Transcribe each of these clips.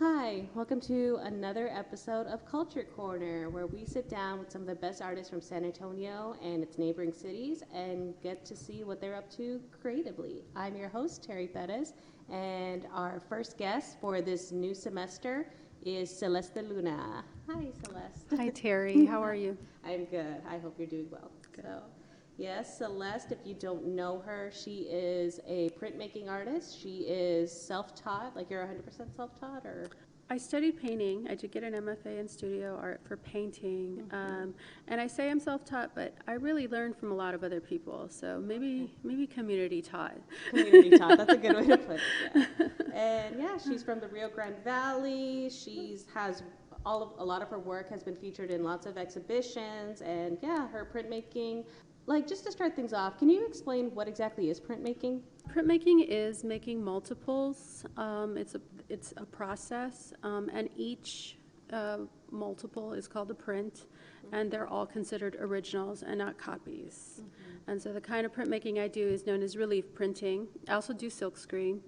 Hi, welcome to another episode of Culture Corner, where we sit down with some of the best artists from San Antonio and its neighboring cities and get to see what they're up to creatively. I'm your host, Terry Perez, and our first guest for this new semester is CelesteDeLuna. Hi, Celeste. Hi, Terry. How are you? I'm good. I hope you're doing well. Good. Yes, Celeste, if you don't know her, she is a printmaking artist. She is self-taught, like you're 100% self-taught, or? I studied painting. I did get an MFA in studio art for painting. And I say I'm self-taught, but I really learned from a lot of other people. So maybe community taught. Community taught, that's a good way to put it, yeah. And yeah, she's from the Rio Grande Valley. A lot of her work has been featured in lots of exhibitions, and yeah, her printmaking. Like, just to start things off, can you explain what exactly is printmaking? Printmaking is making multiples. It's a process, and each multiple is called a print, and they're all considered originals and not copies. And so the kind of printmaking I do is known as relief printing. I also do silkscreen.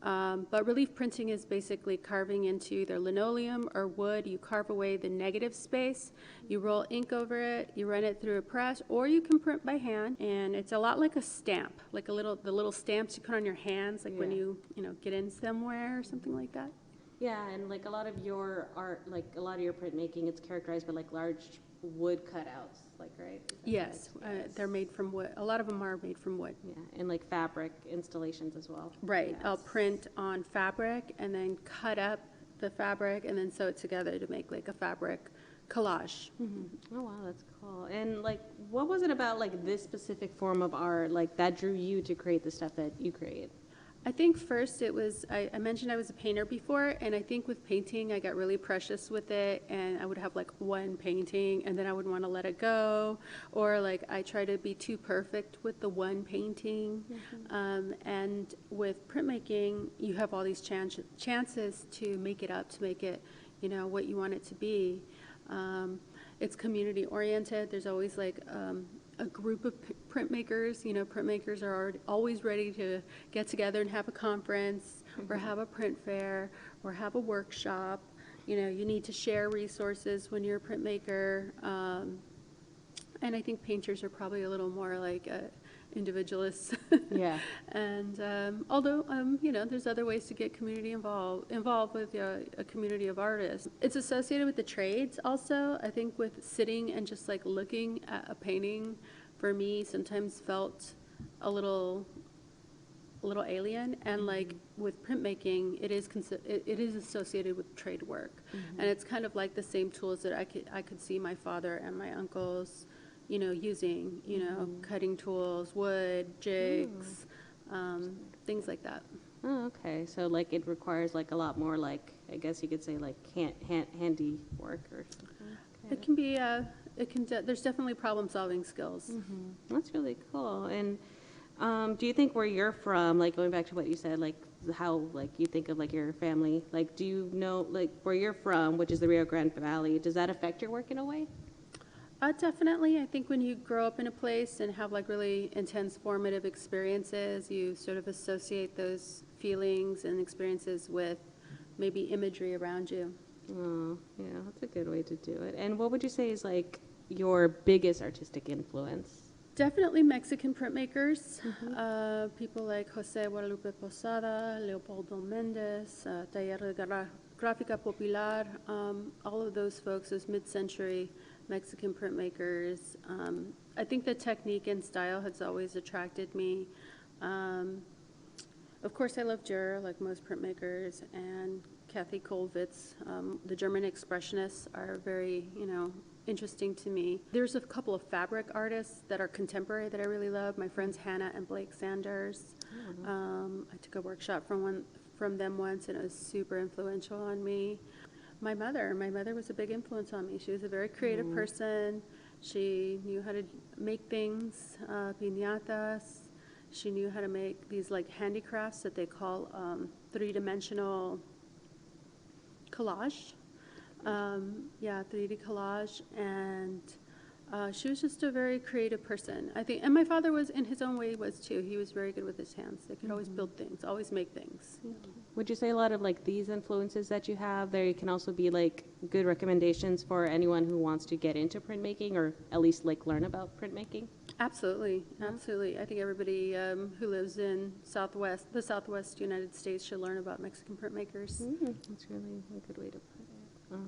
But relief printing is basically carving into either linoleum or wood. You carve away the negative space, you roll ink over it, you run it through a press, or you can print by hand. And it's a lot like a stamp, like the little stamps you put on your hands, like when you get in somewhere or something like that. Yeah, and like a lot of your art, like a lot of your printmaking, it's characterized by like large wood cutouts, like, right? Yes, they're made from wood. A lot of them are made from wood. Yeah, and like fabric installations as well. Right. Yes. I'll print on fabric and then cut up the fabric and then sew it together to make like a fabric collage. Oh wow, that's cool. And like, what was it about like this specific form of art like that drew you to create the stuff that you create? I think first it was, I mentioned I was a painter before, and I think with painting I got really precious with it, and I would have like one painting and then I would want to let it go, or like I try to be too perfect with the one painting. And with printmaking you have all these chances to make it up, to make it what you want it to be. It's community oriented. There's always like a group of printmakers. Printmakers are always ready to get together and have a conference or have a print fair or have a workshop. You need to share resources when you're a printmaker. And I think painters are probably a little more like individualists. Yeah. And although, there's other ways to get community involved with a community of artists. It's associated with the trades also. I think with sitting and just like looking at a painting, for me, sometimes felt a little alien. And like with printmaking, it is associated with trade work. And it's kind of like the same tools that I could see my father and my uncles using, cutting tools, wood, jigs, things like that. Oh, okay. So like it requires like a lot more like, I guess you could say like handy work or something. Okay. It can be there's definitely problem solving skills. That's really cool. And do you think where you're from, like going back to what you said, like how like you think of like your family, like do you know like where you're from, which is the Rio Grande Valley, does that affect your work in a way? Definitely. I think when you grow up in a place and have like really intense formative experiences, you sort of associate those feelings and experiences with maybe imagery around you. Oh, yeah, that's a good way to do it. And what would you say is like your biggest artistic influence? Definitely Mexican printmakers, people like Jose Guadalupe Posada, Leopoldo Mendez, Taller de Gráfica Popular, all of those folks, those mid-century Mexican printmakers. I think the technique and style has always attracted me. Of course, I love Dürer, like most printmakers, and Kathy Kollwitz. The German expressionists are very, interesting to me. There's a couple of fabric artists that are contemporary that I really love. My friends Hannah and Blake Sanders. I took a workshop from them once, and it was super influential on me. My mother was a big influence on me. She was a very creative person. She knew how to make things, piñatas. She knew how to make these like handicrafts that they call three-dimensional collage. 3D collage. And She was just a very creative person, I think. And my father was, in his own way, was too. He was very good with his hands. They could always build things, always make things. Would you say a lot of like these influences that you have there can also be like good recommendations for anyone who wants to get into printmaking or at least like learn about printmaking? Absolutely, absolutely. I think everybody who lives in the Southwest United States should learn about Mexican printmakers. That's really a good way to put it.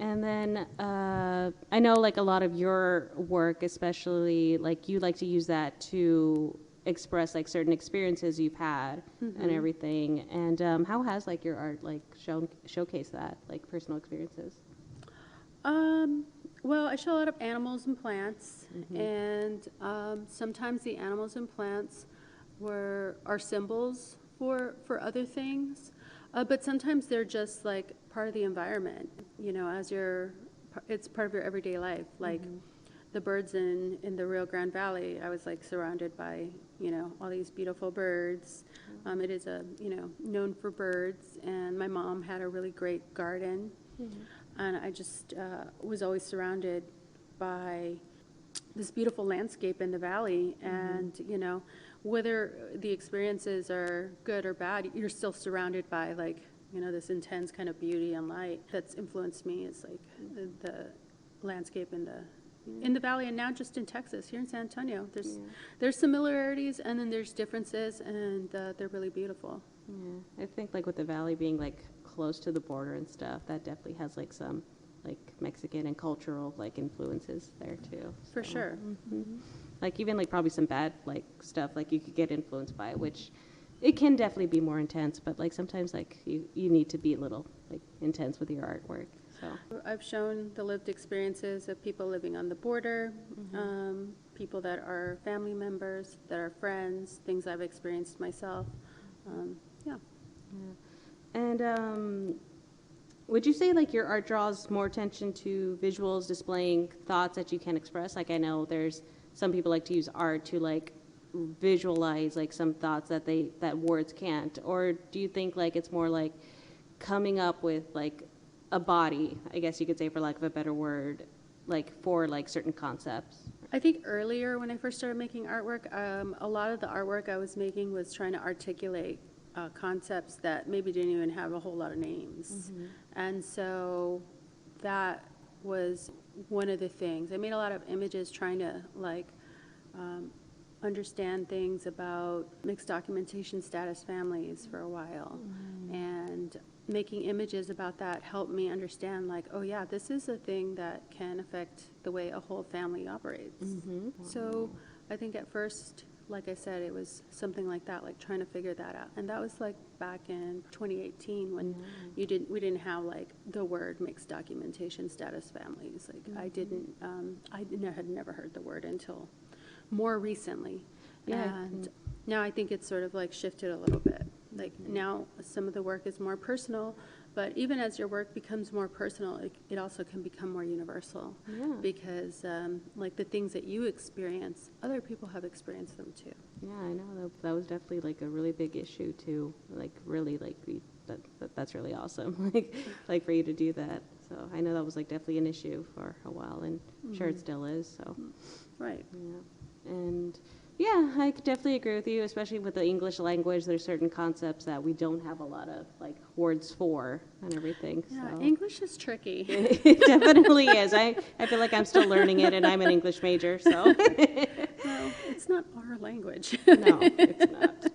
And then I know like a lot of your work, especially like you like to use that to express like certain experiences you've had and everything. And how has like your art like showcase that like personal experiences? Well, I show a lot of animals and plants, and sometimes the animals and plants are symbols for other things, but sometimes they're just like part of the environment. You know, it's part of your everyday life. Like the birds in the Rio Grande Valley, I was like surrounded by all these beautiful birds. It is known for birds, and my mom had a really great garden. And I just was always surrounded by this beautiful landscape in the valley. And, whether the experiences are good or bad, you're still surrounded by, like, this intense kind of beauty and light that's influenced me. Is like the landscape in the valley, and now just in Texas, here in San Antonio. There's similarities, and then there's differences, and they're really beautiful. Yeah, I think like with the valley being like close to the border and stuff, that definitely has like some like Mexican and cultural like influences there too. For sure. Like even like probably some bad like stuff like you could get influenced by, which it can definitely be more intense, but like sometimes like you need to be a little like intense with your artwork. So I've shown the lived experiences of people living on the border, people that are family members, that are friends, things I've experienced myself. Yeah. And would you say like your art draws more attention to visuals displaying thoughts that you can express? Like I know there's some people like to use art to like visualize like some thoughts that words can't. Or do you think like it's more like coming up with like a body, I guess you could say for lack of a better word, like for like certain concepts? I think earlier when I first started making artwork, a lot of the artwork I was making was trying to articulate concepts that maybe didn't even have a whole lot of names. And so that was one of the things. I made a lot of images trying to like understand things about mixed documentation status families for a while. And making images about that helped me understand like, oh yeah, this is a thing that can affect the way a whole family operates. So I think at first, like I said, it was something like that, like trying to figure that out. And that was like back in 2018 when we didn't have like the word mixed documentation status families. Like I had never heard the word until more recently. And now I think it's sort of like shifted a little bit. Like now some of the work is more personal, but even as your work becomes more personal, it also can become more universal. Because like the things that you experience, other people have experienced them too. Yeah, I know that was definitely like a really big issue too. Like really like that's really awesome. like for you to do that. So I know that was like definitely an issue for a while, and I'm sure it still is. So Right. yeah, and yeah, I could definitely agree with you, especially with the English language. There's certain concepts that we don't have a lot of like words for and everything. Yeah, so. English is tricky. It definitely is. I feel like I'm still learning it, and I'm an English major, so. Well, it's not our language. No, it's not.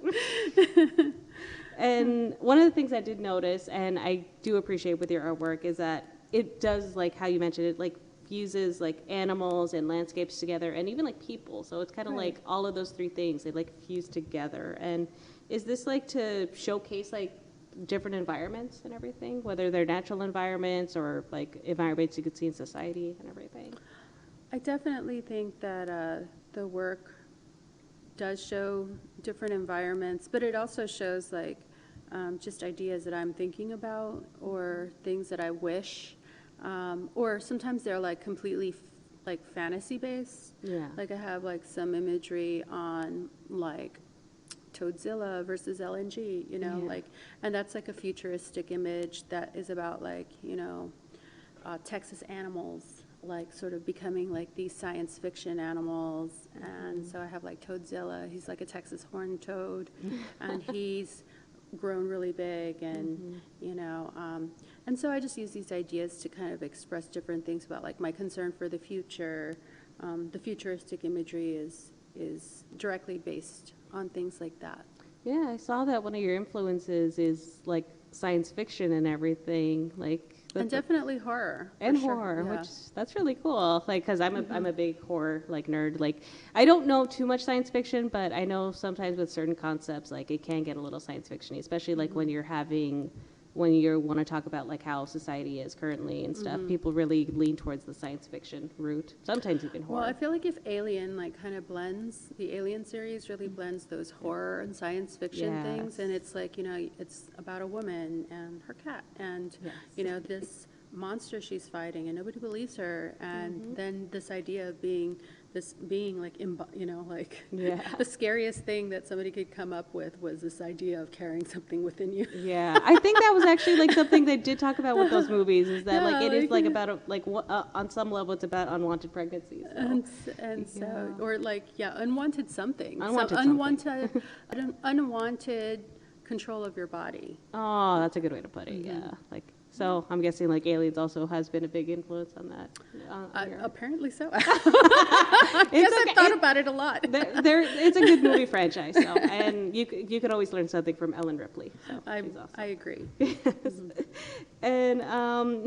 And one of the things I did notice, and I do appreciate with your artwork, is that it does, like how you mentioned it, like fuses like animals and landscapes together, and even like people. So it's kind of like all of those three things, they like fuse together. And is this like to showcase like different environments and everything, whether they're natural environments or like environments you could see in society and everything? I definitely think that the work does show different environments, but it also shows like just ideas that I'm thinking about or things that I wish, or sometimes they're like completely like fantasy based. Yeah. Like I have like some imagery on like Toadzilla versus LNG, like, and that's like a futuristic image that is about like, Texas animals. like sort of becoming like these science fiction animals. And so I have like Toadzilla. He's like a Texas horned toad, and he's grown really big, and and so I just use these ideas to kind of express different things about like my concern for the future. The futuristic imagery is directly based on things like that. Yeah, I saw that one of your influences is like science fiction and everything, like And definitely horror. and for sure, horror, yeah. which that's really cool. Like, because I'm a big horror like nerd. Like, I don't know too much science fiction, but I know sometimes with certain concepts, like it can get a little science fictiony, especially like when you want to talk about like how society is currently and stuff. People really lean towards the science fiction route. Sometimes even horror. Well, I feel like if Alien like kind of blends, the Alien series really blends those horror and science fiction things, and it's like, it's about a woman and her cat, and this monster she's fighting, and nobody believes her, and then this idea of being like like the scariest thing that somebody could come up with was this idea of carrying something within you. Yeah, I think that was actually like something they did talk about with those movies. Is that like it is like about on some level it's about unwanted pregnancies. So. So or like unwanted something. Unwanted control of your body. Oh, that's a good way to put it. Yeah, like. So I'm guessing like Aliens also has been a big influence on that. Apparently so. I guess I've thought about it a lot. It's a good movie franchise, so, and you could always learn something from Ellen Ripley. So she's awesome. I agree. Yes. And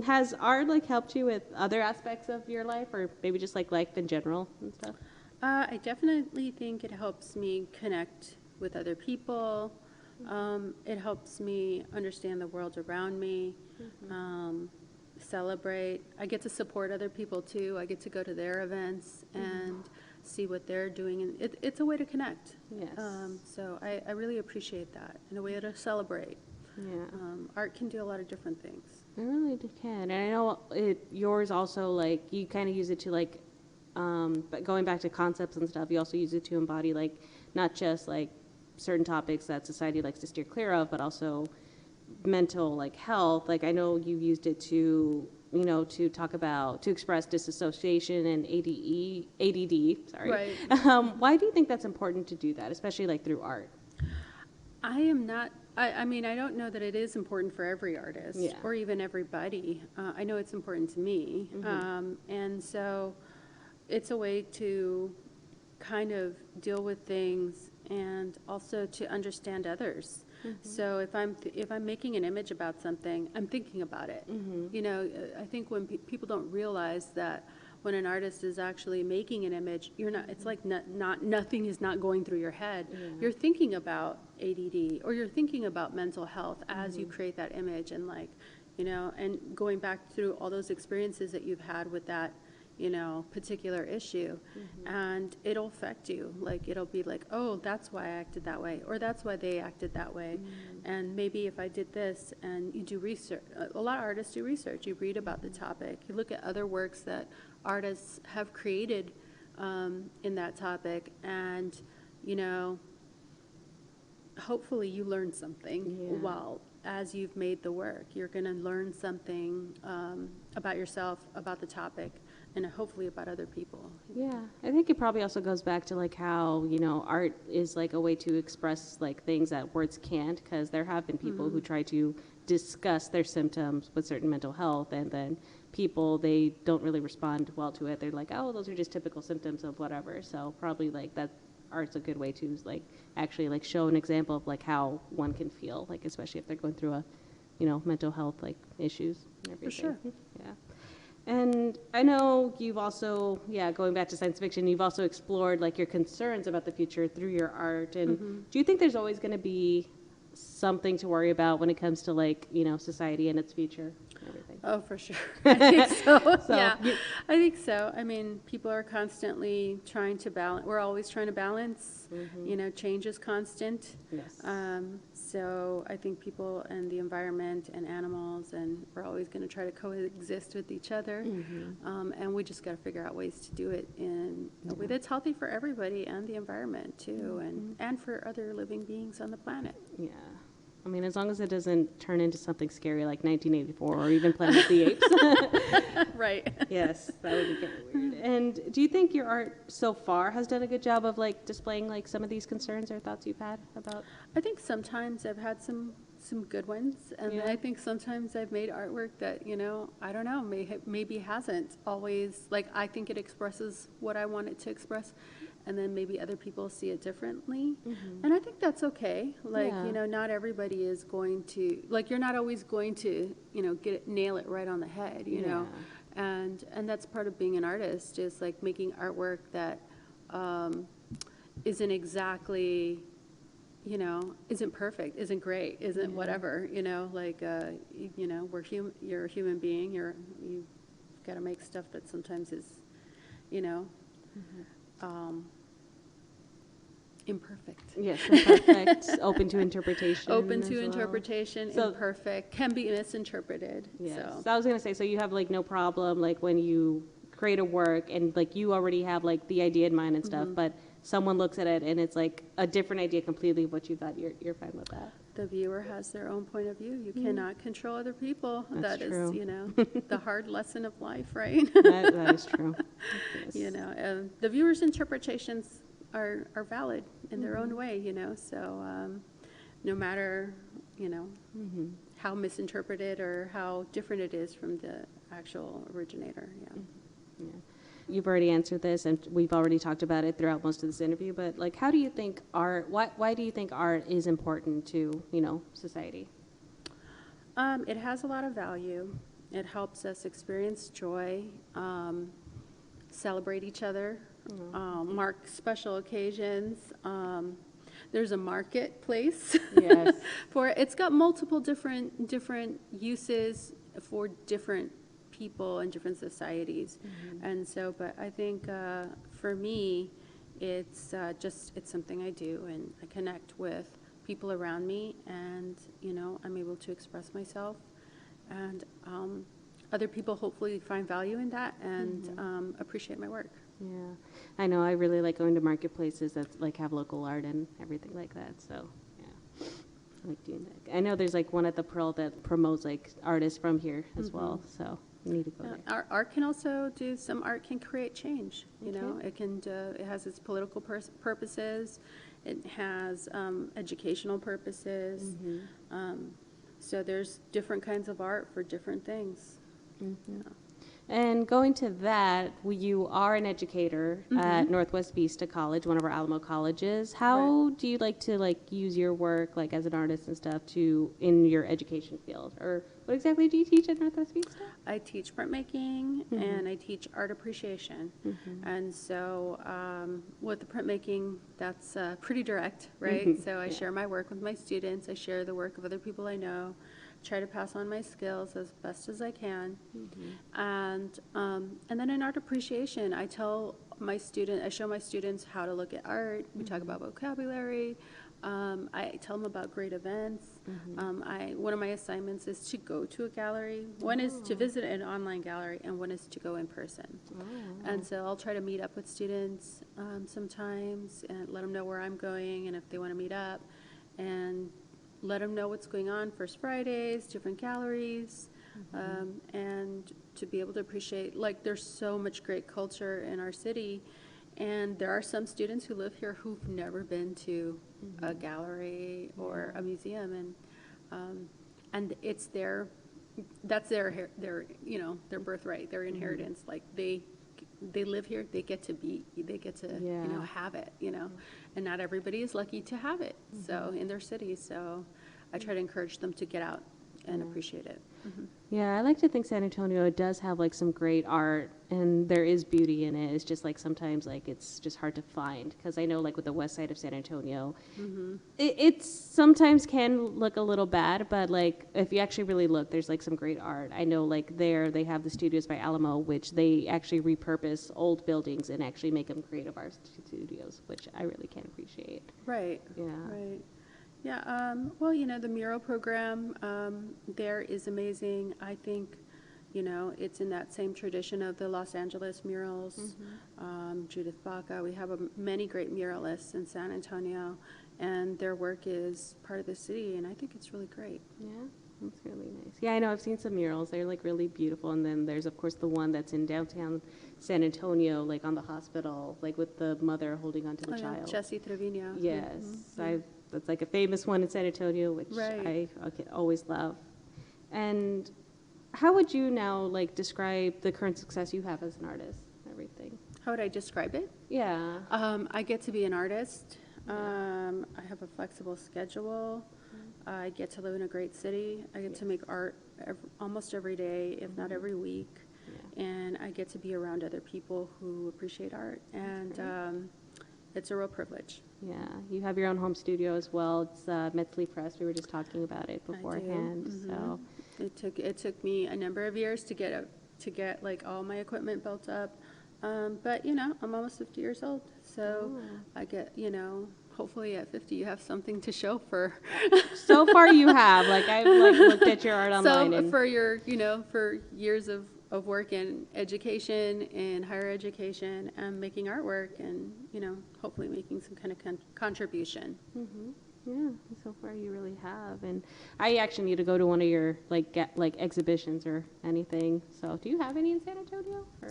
has art like helped you with other aspects of your life, or maybe just like life in general and stuff? I definitely think it helps me connect with other people. It helps me understand the world around me, celebrate. I get to support other people too. I get to go to their events and see what they're doing, and it's a way to connect. Yes. So I really appreciate that, and a way to celebrate. Yeah. Art can do a lot of different things. It really can, and I know yours also like you kind of use it to like, but going back to concepts and stuff, you also use it to embody like not just like certain topics that society likes to steer clear of, but also mental like health. Like I know you used it to to talk about to express disassociation and ADD. Sorry. Right. Why do you think that's important to do that, especially like through art? I am not. I mean, I don't know that it is important for every artist or even everybody. I know it's important to me, and so it's a way to kind of deal with things and also to understand others. So if I'm making an image about something, I'm thinking about it. I think when people don't realize that when an artist is actually making an image, you're not. It's like nothing is not going through your head. You're thinking about ADD or you're thinking about mental health as you create that image, and like and going back through all those experiences that you've had with that particular issue, and it'll affect you. Like it'll be like, oh, that's why I acted that way, or that's why they acted that way. And maybe if I did this, and you do research, a lot of artists do research. You read about the topic, you look at other works that artists have created in that topic, and hopefully you learn something while as you've made the work. You're going to learn something about yourself, about the topic, and hopefully about other people. Yeah, I think it probably also goes back to like how art is like a way to express like things that words can't, because there have been people who try to discuss their symptoms with certain mental health, and then people, they don't really respond well to it. They're like, oh, those are just typical symptoms of whatever. So probably like that art's a good way to like actually like show an example of like how one can feel, like especially if they're going through a mental health like issues and everything. For sure. Yeah. And I know you've also, going back to science fiction, you've also explored like your concerns about the future through your art. And do you think there's always going to be something to worry about when it comes to like society and its future and everything? Oh, for sure. I think so. Yeah, I think so. I mean, people are constantly trying to balance. We're always trying to balance. Change is constant. Yes. So I think people and the environment and animals, and we're always going to try to coexist with each other. And we just got to figure out ways to do it in a way that's healthy for everybody and the environment too, and for other living beings on the planet. Yeah. I mean, as long as it doesn't turn into something scary like 1984 or even Planet of the Apes. Right. Yes, that would be kind of weird. And do you think your art so far has done a good job of like displaying like some of these concerns or thoughts you've had about? I think sometimes I've had some good ones, and then Yeah. I think sometimes I've made artwork that, you know, I don't know, maybe hasn't always, like, I think it expresses what I want it to express, and then maybe other people see it differently. And I think that's okay. Like, Yeah. you know, not everybody is going to, like, you're not always going to, you know, nail it right on the head, you know. And that's part of being an artist, is like making artwork that isn't exactly, you know, isn't perfect, isn't great, isn't whatever, you know, like, you know, you're a human being, you've got to make stuff that sometimes is, you know, imperfect. Yes, imperfect, open to interpretation. Open as to well. interpretation, So- imperfect, can be misinterpreted. Yes. So. So I was gonna say, so you have like no problem like when you create a work and like you already have like the idea in mind and stuff, but someone looks at it and it's like a different idea completely of what you thought. You're fine with that. The viewer has their own point of view. You cannot control other people. That's That true. is, you know, the hard lesson of life, right? That is true. Yes. You know, the viewer's interpretations are valid in their own way, you know, so no matter, you know, how misinterpreted or how different it is from the actual originator, yeah. Yeah. You've already answered this, and we've already talked about it throughout most of this interview. But like, how do you think art? Why do you think art is important to society? It has a lot of value. It helps us experience joy, celebrate each other, mark special occasions. There's a marketplace Yes. for it. It's got multiple different uses for different people and different societies. And so, but I think for me, it's something I do, and I connect with people around me, and you know, I'm able to express myself, and other people hopefully find value in that and appreciate my work. Yeah, I know. I really like going to marketplaces that like have local art and everything like that. So yeah, I like doing that. I know there's like one at the Pearl that promotes like artists from here as well. So you need to go there. Our art can also do, some art can create change, you know. It can, it has its political purposes, it has educational purposes. So there's different kinds of art for different things. Yeah. And going to that, you are an educator at Northwest Vista College, one of our Alamo colleges. How do you like to like use your work, like as an artist and stuff, to in your education field? Or what exactly do you teach at Northwest Vista? I teach printmaking and I teach art appreciation. And so with the printmaking, that's pretty direct, right? So I share my work with my students. I share the work of other people I know. Try to pass on my skills as best as I can. And then in art appreciation, I show my students how to look at art. We talk about vocabulary. I tell them about great events. One of my assignments is to go to a gallery. One is to visit an online gallery, and one is to go in person. And so I'll try to meet up with students sometimes and let them know where I'm going and if they want to meet up, and let them know what's going on, First Fridays, different galleries, and to be able to appreciate, like, there's so much great culture in our city, and there are some students who live here who've never been to a gallery or a museum, and it's that's their you know, their birthright, their inheritance. Like they live here, they get to you know, have it, you know, and not everybody is lucky to have it. So in their city, so I try to encourage them to get out and appreciate it. Yeah, I like to think San Antonio does have like some great art, and there is beauty in it. It's just like sometimes like it's just hard to find, because I know like with the west side of San Antonio, it sometimes can look a little bad, but like if you actually really look, there's like some great art. I know like there they have the studios by Alamo, which they actually repurpose old buildings and actually make them creative art studios, which I really can appreciate. Right. Yeah. Right. Yeah, well, you know, the mural program there is amazing. I think, you know, it's in that same tradition of the Los Angeles murals. Judith Baca, we have many great muralists in San Antonio, and their work is part of the city, and I think it's really great. Yeah, that's really nice. Yeah, I know. I've seen some murals. They're like really beautiful. And then there's, of course, the one that's in downtown San Antonio, like on the hospital, like with the mother holding onto the child. Jesse Trevino. Yes, that's like a famous one in San Antonio, which I always love. And how would you now like describe the current success you have as an artist and everything? How would I describe it? Yeah. I get to be an artist. I have a flexible schedule. I get to live in a great city. I get to make art almost every day, if not every week. And I get to be around other people who appreciate art. And it's a real privilege. Yeah, you have your own home studio as well. It's Metzley Press. We were just talking about it beforehand. So it took me a number of years to get like all my equipment built up. But you know, I'm almost 50 years old, so I get, you know, hopefully at 50 you have something to show for. So far you have. Like I've like looked at your art online. So for your, you know, for years of work in education and higher education and making artwork and, you know, hopefully making some kind of contribution. Yeah, so far you really have. And I actually need to go to one of your like exhibitions or anything. So do you have any in San Antonio? Or?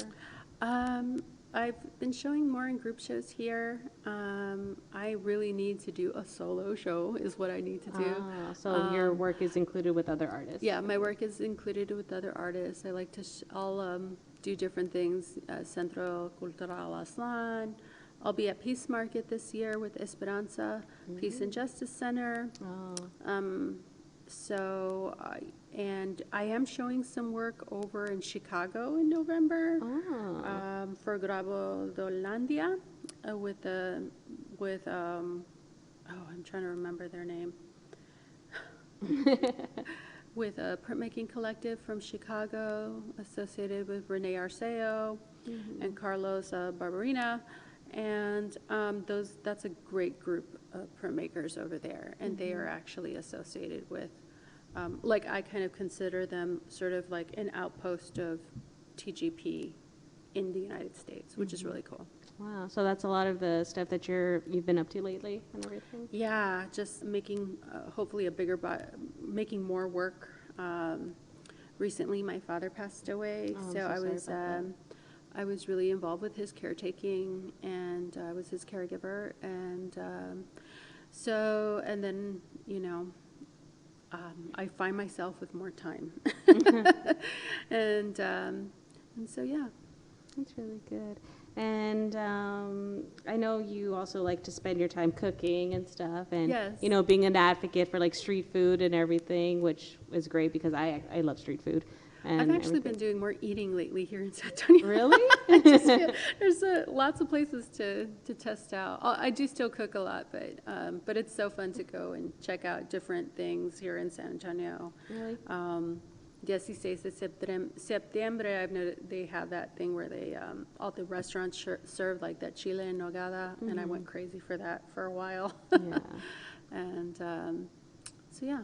I've been showing more in group shows here. I really need to do a solo show is what I need to do. So your work is included with other artists? Yeah, my work is included with other artists. I like to, I'll do different things. Centro Cultural Aslan. I'll be at Peace Market this year with Esperanza, Peace and Justice Center. And I am showing some work over in Chicago in November for Grabo d'Hollandia with I'm trying to remember their name. With a printmaking collective from Chicago associated with Renee Arceo and Carlos Barberina. And that's a great group of printmakers over there, and they are actually associated with, like I kind of consider them sort of like an outpost of TGP in the United States, which is really cool. Wow, so that's a lot of the stuff that you've been up to lately and everything? Yeah, just making hopefully making more work. Recently, my father passed away, I was really involved with his caretaking, and I was his caregiver, and and then, you know, I find myself with more time, and so yeah. That's really good. And I know you also like to spend your time cooking and stuff, and you know, being an advocate for like street food and everything, which is great because I love street food. And I've actually been doing more eating lately here in San Antonio. Really? There's lots of places to test out. I do still cook a lot, but it's so fun to go and check out different things here in San Antonio. Really? 16 de septiembre, I've noticed they have that thing where they all the restaurants serve like that chile en nogada, and I went crazy for that for a while. Yeah. And so yeah.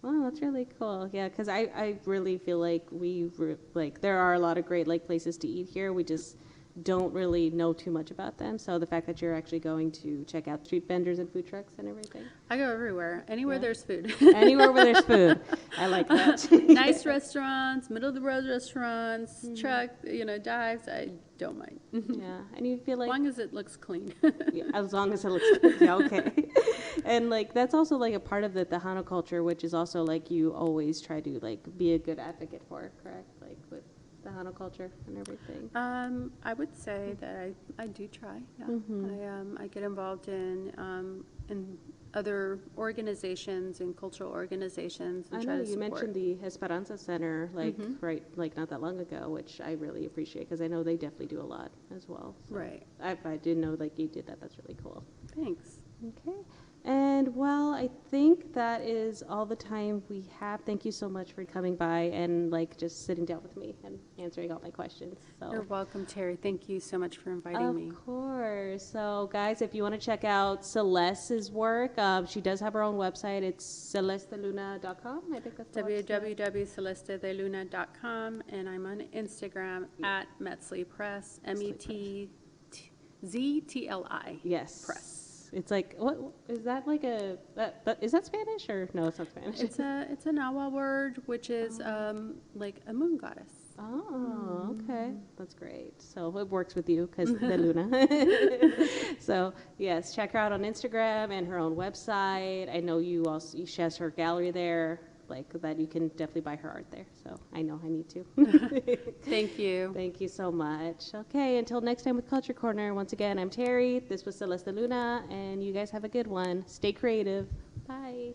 Wow, that's really cool. Yeah, because I really feel like there are a lot of great like places to eat here. We just don't really know too much about them. So the fact that you're actually going to check out street vendors and food trucks and everything. I go everywhere. Anywhere there's food. Anywhere where there's food. I like that. Nice restaurants, middle of the road restaurants, truck, you know, dives. I don't mind. Yeah, and you feel like as long as it looks clean. Yeah, as long as it looks clean. Yeah, okay. And like that's also like a part of the Tejano culture, which is also like you always try to like be a good advocate for, correct? Like with Tejano culture and everything. I would say that I do try. Yeah. I get involved in other organizations and cultural organizations. And I know you mentioned the Esperanza Center, like like not that long ago, which I really appreciate because I know they definitely do a lot as well. So right. I didn't know like you did that. That's really cool. Thanks. Okay. And well, I think that is all the time we have. Thank you so much for coming by and like just sitting down with me and answering all my questions. So you're welcome, Terry. Thank you so much for inviting me. Of course. So guys, if you want to check out Celeste's work, she does have her own website. It's CelesteDeLuna.com. I think that's www.CelesteDeLuna.com, and I'm on Instagram at Metzley Press, METZTLI. Yes. Press. It's like, what is that like is that Spanish or no, it's not Spanish. It's a Nawa word, which is like a moon goddess. Oh, okay. That's great. So it works with you because the Luna. So, yes, check her out on Instagram and her own website. I know she has her gallery there, like that you can definitely buy her art there. So I know I need to. Thank you. Thank you so much. Okay, until next time with Culture Corner. Once again, I'm Terry. This was CelesteDeLuna, and you guys have a good one. Stay creative. Bye.